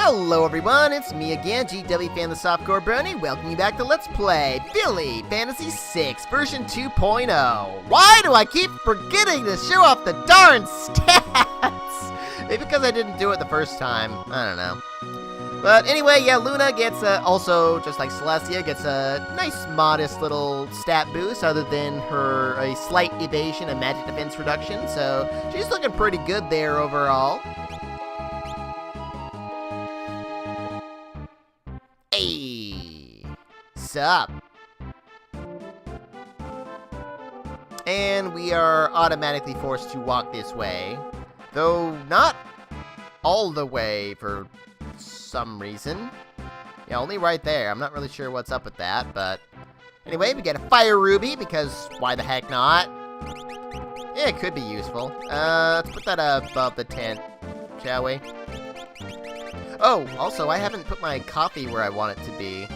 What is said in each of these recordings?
Hello everyone, it's me again, GW Fan the Softcore Brony, welcoming you back to Let's Play Philly Fantasy 6 version 2.0. Why do I keep forgetting to show off the darn stats? Maybe because I didn't do it the first time, I don't know. But anyway, yeah, Luna gets also, just like Celestia, gets a nice modest little stat boost other than a slight evasion and magic defense reduction, so she's looking pretty good there overall. Hey, sup? And we are automatically forced to walk this way, though not all the way for some reason. Yeah, only right there. I'm not really sure what's up with that, but anyway, we get a fire ruby because why the heck not? Yeah, it could be useful. Let's put that above the tent, shall we? Oh, also, I haven't put my coffee where I want it to be.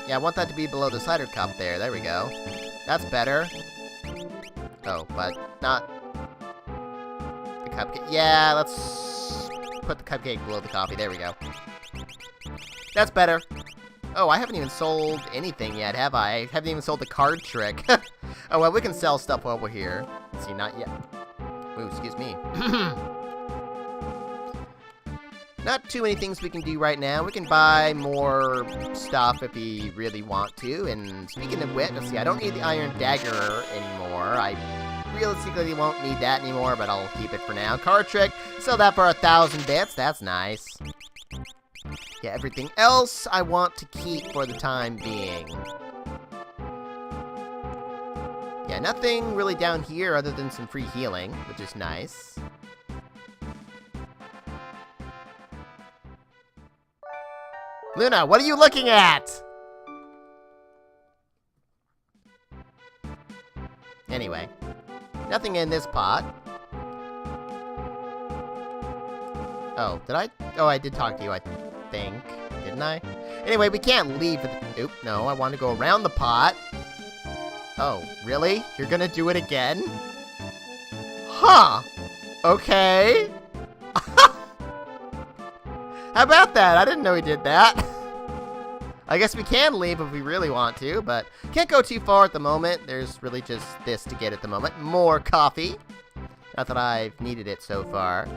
Yeah, I want that to be below the cider cup there. There we go. That's better. Oh, but not the cupcake. Yeah, let's put the cupcake below the coffee. There we go. That's better. Oh, I haven't even sold anything yet, have I? I haven't even sold the card trick. Oh, well, we can sell stuff while we're here. Let's see, not yet. Ooh, excuse me. Not too many things we can do right now. We can buy more stuff if we really want to. And speaking of which, let's see, I don't need the iron dagger anymore. I realistically won't need that anymore, but I'll keep it for now. Card trick, sell that for 1,000 bits. That's nice. Yeah, everything else I want to keep for the time being. Yeah, nothing really down here other than some free healing, which is nice. Luna, what are you looking at? Anyway, nothing in this pot. Oh, did I? Oh, I did talk to you, I think. Didn't I? Anyway, we can't leave. Oop, no, I want to go around the pot. Oh, really? You're gonna do it again? Huh. Okay. How about that? I didn't know he did that. I guess we can leave if we really want to, but can't go too far at the moment. There's really just this to get at the moment. More coffee. Not that I've needed it so far.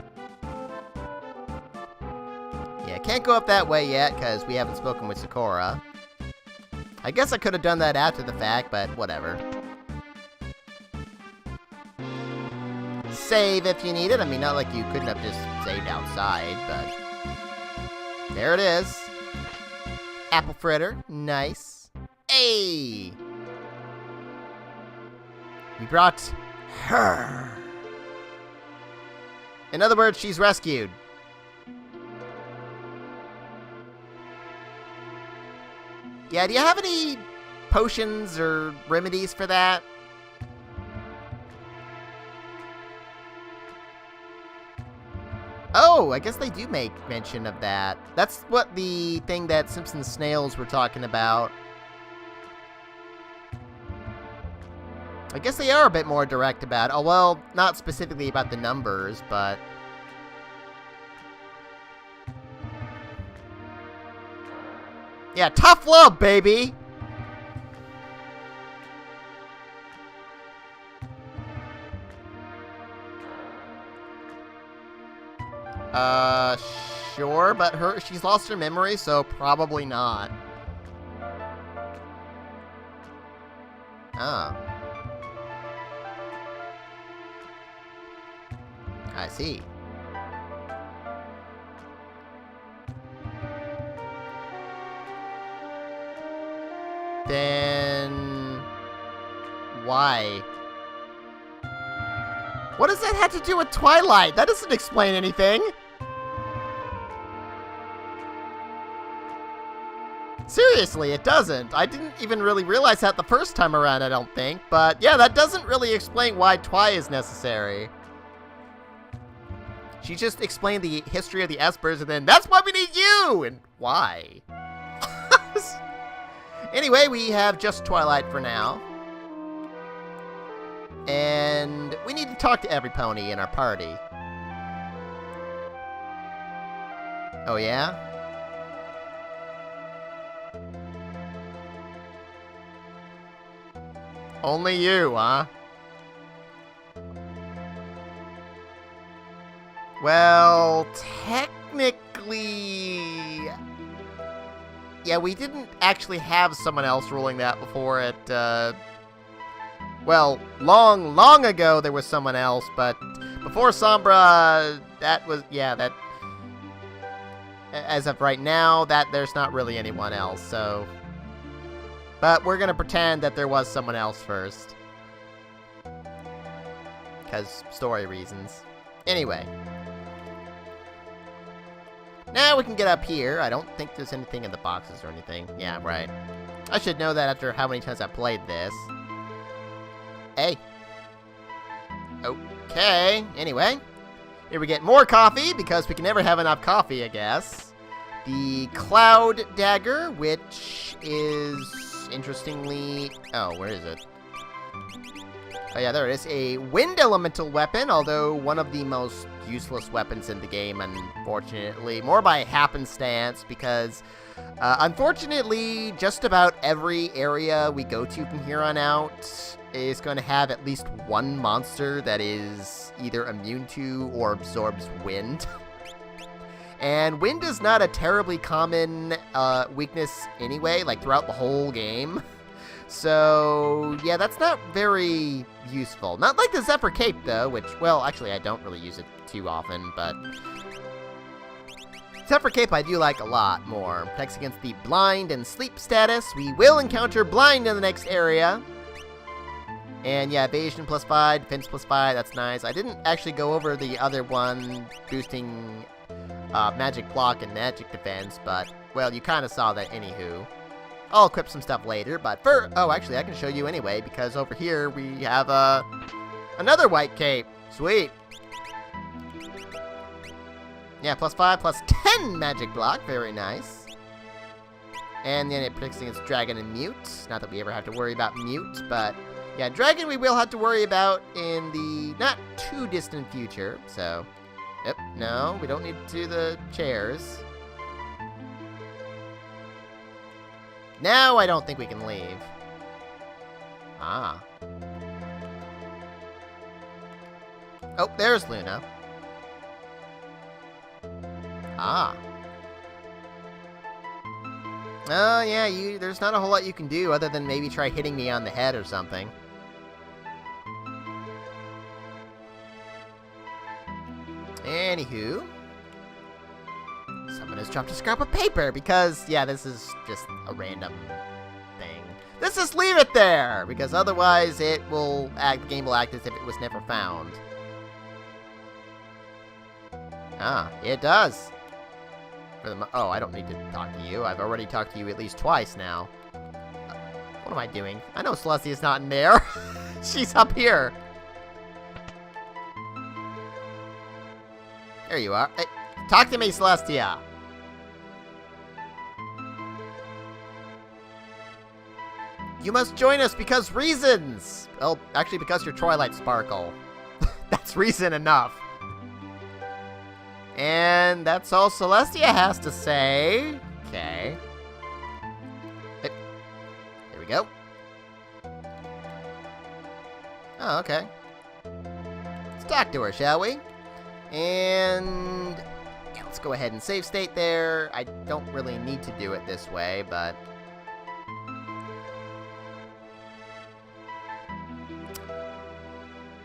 Yeah, can't go up that way yet because we haven't spoken with Zecora. I guess I could have done that after the fact, but whatever. Save if you need it. I mean, not like you couldn't have just saved outside, but there it is. Apple fritter. Nice. Hey! We brought her. In other words, she's rescued. Yeah, do you have any potions or remedies for that? Oh, I guess they do make mention of that. That's what the thing that Simpson Snails were talking about. I guess they are a bit more direct about it. Oh, well, not specifically about the numbers, but yeah, tough love, baby! Sure, but she's lost her memory, so probably not. Oh. I see. Then why? What does that have to do with Twilight? That doesn't explain anything. Seriously, it doesn't. I didn't even really realize that the first time around, I don't think. But yeah, that doesn't really explain why Twi is necessary. She just explained the history of the Espers and then, that's why we need you! And why? Anyway, we have just Twilight for now. And we need to talk to every pony in our party. Oh, yeah? Only you, huh? Well, technically... Yeah, we didn't actually have someone else ruling that before it, well, long ago there was someone else, but before Sombra, that was, yeah, that... As of right now, there's not really anyone else, so... But we're gonna pretend that there was someone else first. Because story reasons. Anyway. Now we can get up here. I don't think there's anything in the boxes or anything. Yeah, right. I should know that after how many times I played this. Hey. Okay. Anyway. Here we get more coffee, because we can never have enough coffee, I guess. The Cloud Dagger, which is, interestingly... Oh, where is it? Oh yeah, there it is. A wind elemental weapon, although one of the most useless weapons in the game, unfortunately. More by happenstance, because, unfortunately, just about every area we go to from here on out is going to have at least one monster that is either immune to or absorbs wind. And wind is not a terribly common weakness anyway, like throughout the whole game. So, yeah, that's not very useful. Not like the Zephyr Cape, though, which, well, actually, I don't really use it too often, but... Zephyr Cape I do like a lot more. Protects against the blind and sleep status. We will encounter blind in the next area. And, yeah, evasion +5, defense +5, that's nice. I didn't actually go over the other one, boosting magic block and magic defense, but, well, you kind of saw that anywho. I'll equip some stuff later, but oh, actually, I can show you anyway, because over here we have, another white cape. Sweet. Yeah, +5, +10 magic block. Very nice. And then it protects against dragon and mute. Not that we ever have to worry about mute, but, yeah, dragon we will have to worry about in the not too distant future, so... Yep, no, we don't need to do the chairs. Now I don't think we can leave. Ah. Oh, there's Luna. Ah. Oh, yeah, there's not a whole lot you can do other than maybe try hitting me on the head or something. Anywho. Someone has dropped a scrap of paper because, yeah, this is just a random thing. Let's just leave it there, because otherwise the game will act as if it was never found. Ah, it does. Oh, I don't need to talk to you. I've already talked to you at least twice now. What am I doing? I know Celestia's not in there. She's up here. There you are. Hey, talk to me, Celestia. You must join us because reasons. Well, actually, because you're Twilight Sparkle. That's reason enough. And that's all Celestia has to say. Okay. Hey, here we go. Oh, okay. Let's talk to her, shall we? And yeah, let's go ahead and save state there. I don't really need to do it this way, but...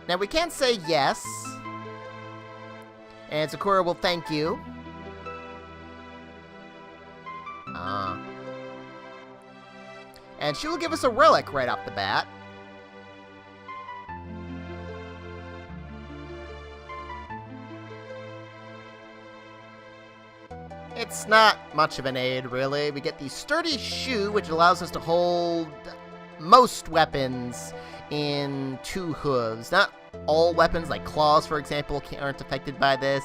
Now, we can't say yes. And Zecora will thank you. Ah. And she will give us a relic right off the bat. It's not much of an aid, really. We get the sturdy shoe, which allows us to hold most weapons in 2 hooves. Not all weapons, like claws, for example, aren't affected by this,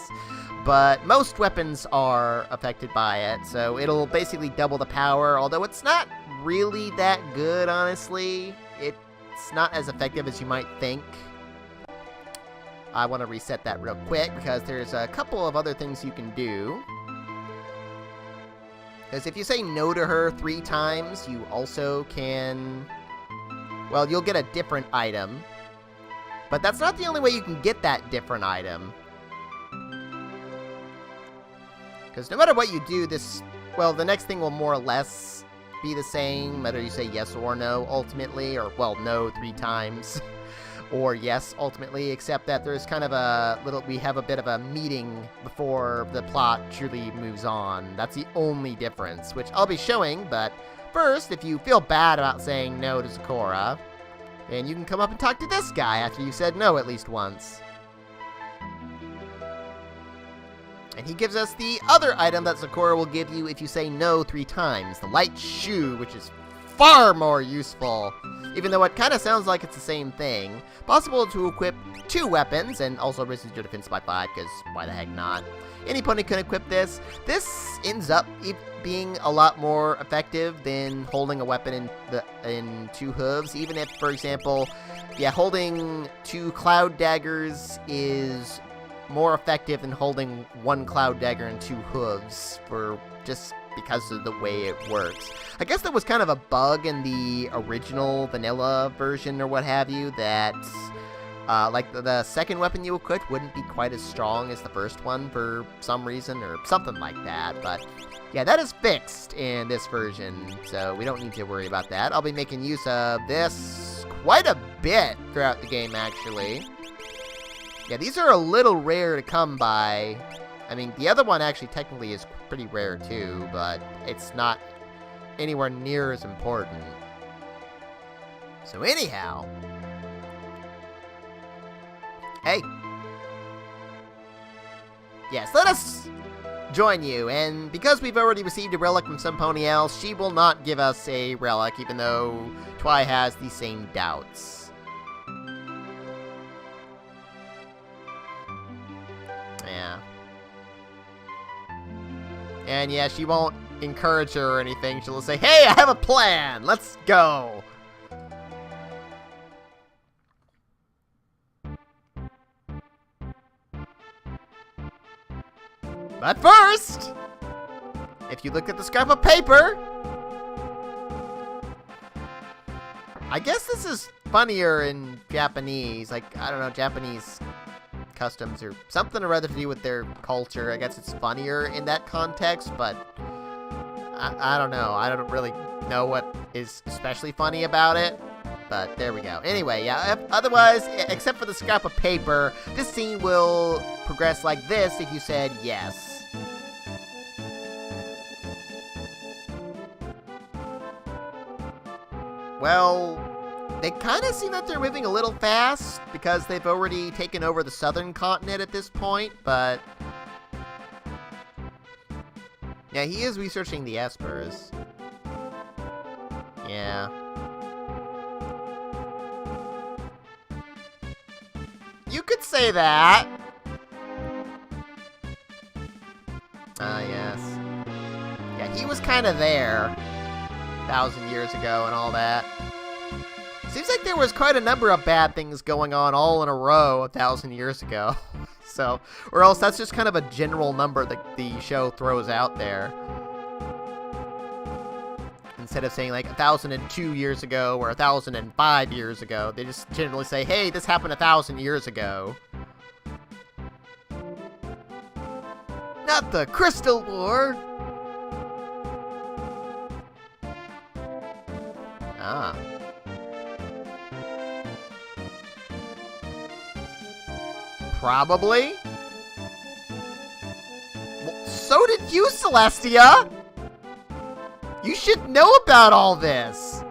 but most weapons are affected by it, so it'll basically double the power, although it's not really that good, honestly. It's not as effective as you might think. I want to reset that real quick, because there's a couple of other things you can do. Because if you say no to her 3 times, you also can... Well, you'll get a different item. But that's not the only way you can get that different item. Because no matter what you do, this... Well, the next thing will more or less be the same, whether you say yes or no, ultimately. Or, well, no 3 times. Or yes, ultimately, except that there's kind of a little... We have a bit of a meeting before the plot truly moves on. That's the only difference, which I'll be showing, but... First, if you feel bad about saying no to Zecora, then you can come up and talk to this guy after you said no at least once. And he gives us the other item that Zecora will give you if you say no 3 times, the light shoe, which is far more useful, even though it kind of sounds like it's the same thing. Possible to equip 2 weapons, and also raises your defense by 5, because why the heck not? Any opponent can equip this. This ends up being a lot more effective than holding a weapon in 2 hooves, even if, for example, yeah, holding 2 cloud daggers is more effective than holding 1 cloud dagger and 2 hooves, just because of the way it works. I guess there was kind of a bug in the original vanilla version or what have you that... like, the second weapon you equip wouldn't be quite as strong as the first one for some reason, or something like that, but yeah, that is fixed in this version, so we don't need to worry about that. I'll be making use of this quite a bit throughout the game, actually. Yeah, these are a little rare to come by. I mean, the other one actually technically is pretty rare too, but it's not anywhere near as important. So anyhow... Hey. Yes, let us join you, and because we've already received a relic from some pony else, she will not give us a relic, even though Twi has the same doubts. Yeah. And yeah, she won't encourage her or anything. She'll say, hey, I have a plan! Let's go! But first, if you look at the scrap of paper, I guess this is funnier in Japanese. Like, I don't know, Japanese customs or something or other to do with their culture. I guess it's funnier in that context, but I don't know. I don't really know what is especially funny about it. But there we go. Anyway, yeah, otherwise, except for the scrap of paper, this scene will progress like this if you said yes. Well, they kind of seem that they're moving a little fast because they've already taken over the southern continent at this point, but... Yeah, he is researching the espers. Yeah. You could say that. Ah, yes. Yeah, he was kind of there 1,000 years ago and all that. Seems like there was quite a number of bad things going on all in a row 1,000 years ago. So, or else that's just kind of a general number that the show throws out there. Instead of saying like 1,002 years ago or 1,005 years ago, they just generally say, hey, this happened 1,000 years ago. Not the Crystal War! Ah. Probably. Well, so did you, Celestia! You should know about all this!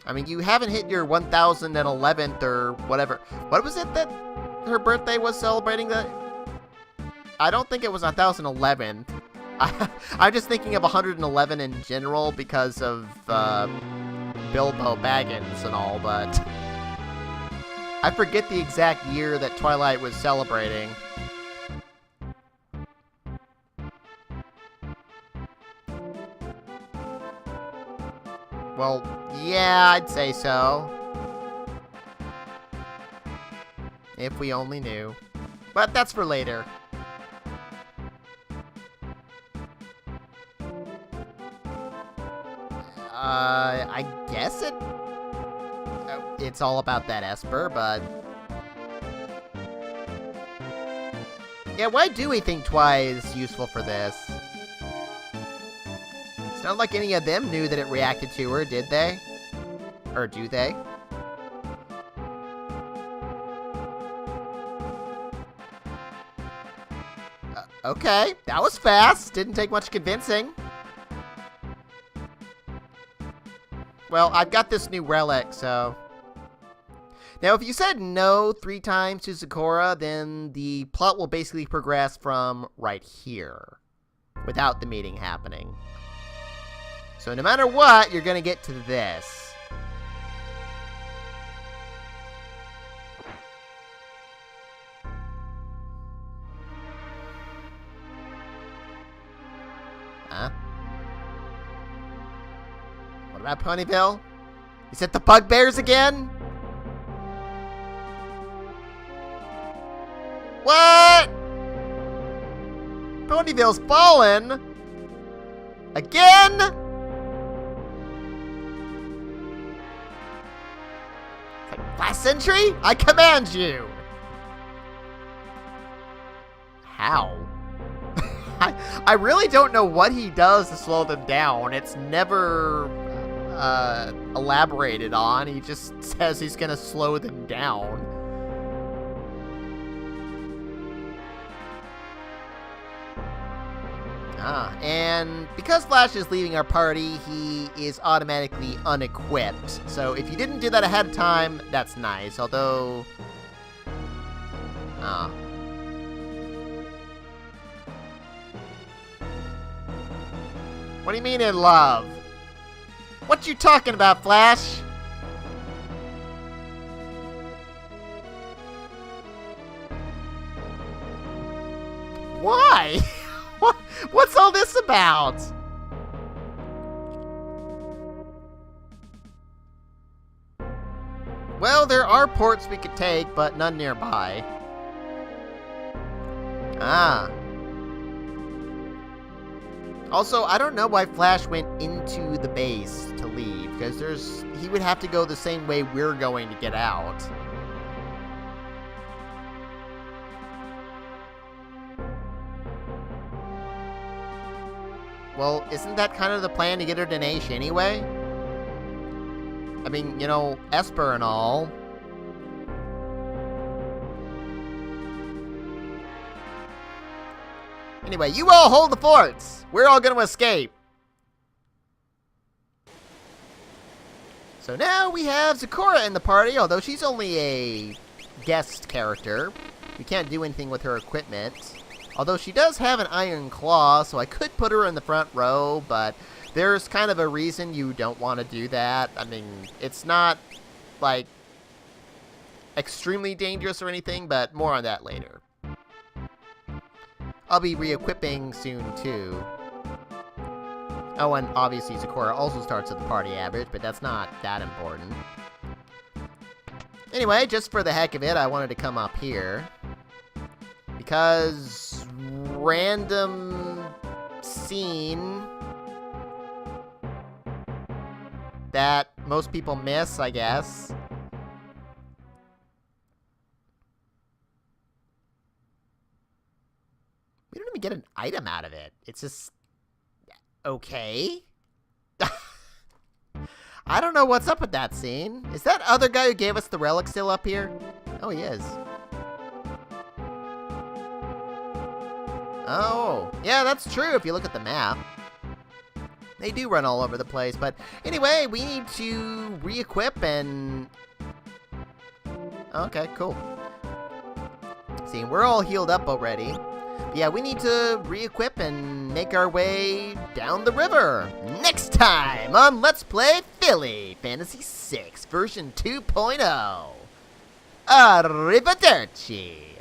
I mean, you haven't hit your 1011th or whatever. What was it that her birthday was celebrating? That I don't think it was 1011th. I'm just thinking of 111 in general because of Bilbo Baggins and all, but I forget the exact year that Twilight was celebrating. Well, yeah, I'd say so. If we only knew. But that's for later. I guess it's all about that Esper, but... Yeah, why do we think Twi is useful for this? It's not like any of them knew that it reacted to her, did they? Or do they? Okay, that was fast. Didn't take much convincing. Well, I've got this new relic, so... Now, if you said no 3 times to Zecora, then the plot will basically progress from right here, without the meeting happening. So no matter what, you're gonna get to this. Huh? What about Ponyville? Is it the bugbears again? What? Ponyville's fallen? Again? Like last century? I command you! How? I really don't know what he does to slow them down. It's never elaborated on. He just says he's gonna slow them down. And because Flash is leaving our party, he is automatically unequipped. So if you didn't do that ahead of time, that's nice. Although... What do you mean in love? What you talking about, Flash? Why? What's all this about? Well, there are ports we could take, but none nearby. Also, I don't know why Flash went into the base to leave, because he would have to go the same way we're going to get out. Well, isn't that kind of the plan to get her to Nash anyway? I mean, you know, Esper and all. Anyway, you all hold the forts! We're all gonna escape! So now we have Zecora in the party, although she's only a guest character. We can't do anything with her equipment. Although she does have an iron claw, so I could put her in the front row, but there's kind of a reason you don't want to do that. I mean, it's not, like, extremely dangerous or anything, but more on that later. I'll be re-equipping soon, too. Oh, and obviously Zecora also starts at the party average, but that's not that important. Anyway, just for the heck of it, I wanted to come up here. Because random scene that most people miss, I guess. We don't even get an item out of it. It's just okay. I don't know what's up with that scene. Is that other guy who gave us the relic still up here? Oh, he is. Oh, yeah, that's true if you look at the map. They do run all over the place, but anyway, we need to re-equip and... Okay, cool. See, we're all healed up already. But yeah, we need to re-equip and make our way down the river. Next time on Let's Play Philly Fantasy 6 version 2.0. Arrivederci.